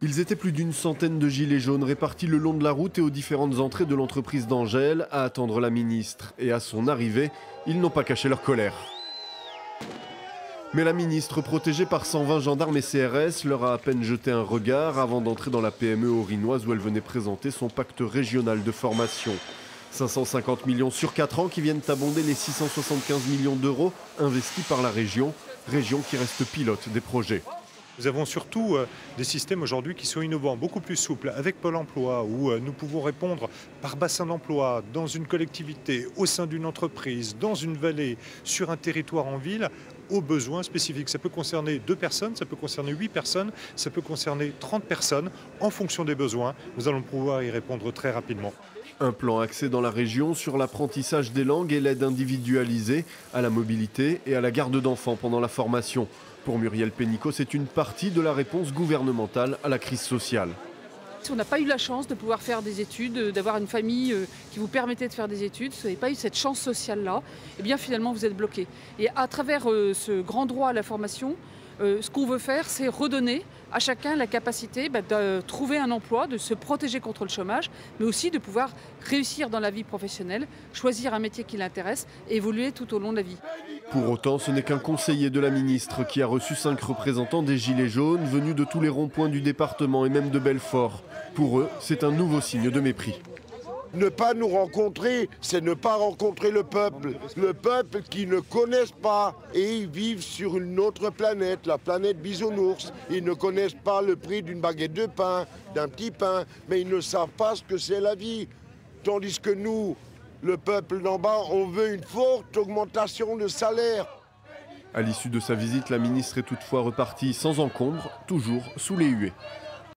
Ils étaient plus d'une centaine de gilets jaunes répartis le long de la route et aux différentes entrées de l'entreprise d'Angèle à attendre la ministre. Et à son arrivée, ils n'ont pas caché leur colère. Mais la ministre, protégée par 120 gendarmes et CRS, leur a à peine jeté un regard avant d'entrer dans la PME orinoise où elle venait présenter son pacte régional de formation. 550 millions sur 4 ans qui viennent abonder les 675 millions d'euros investis par la région qui reste pilote des projets. Nous avons surtout des systèmes aujourd'hui qui sont innovants, beaucoup plus souples, avec Pôle emploi, où nous pouvons répondre par bassin d'emploi, dans une collectivité, au sein d'une entreprise, dans une vallée, sur un territoire en ville, aux besoins spécifiques. Ça peut concerner 2 personnes, ça peut concerner 8 personnes, ça peut concerner 30 personnes. En fonction des besoins, nous allons pouvoir y répondre très rapidement. Un plan axé dans la région sur l'apprentissage des langues et l'aide individualisée à la mobilité et à la garde d'enfants pendant la formation. Pour Muriel Pénicaud, c'est une partie de la réponse gouvernementale à la crise sociale. Si on n'a pas eu la chance de pouvoir faire des études, d'avoir une famille qui vous permettait de faire des études, si vous n'avez pas eu cette chance sociale-là, eh bien finalement vous êtes bloqué. Et à travers ce grand droit à la formation, ce qu'on veut faire, c'est redonner à chacun la capacité de trouver un emploi, de se protéger contre le chômage, mais aussi de pouvoir réussir dans la vie professionnelle, choisir un métier qui l'intéresse et évoluer tout au long de la vie. Pour autant, ce n'est qu'un conseiller de la ministre qui a reçu 5 représentants des Gilets jaunes venus de tous les ronds-points du département et même de Belfort. Pour eux, c'est un nouveau signe de mépris. Ne pas nous rencontrer, c'est ne pas rencontrer le peuple. Le peuple qui ne connaissent pas et ils vivent sur une autre planète, la planète bisounours. Ils ne connaissent pas le prix d'une baguette de pain, d'un petit pain, mais ils ne savent pas ce que c'est la vie. Tandis que nous, le peuple d'en bas, on veut une forte augmentation de salaire. À l'issue de sa visite, la ministre est toutefois repartie sans encombre, toujours sous les huées.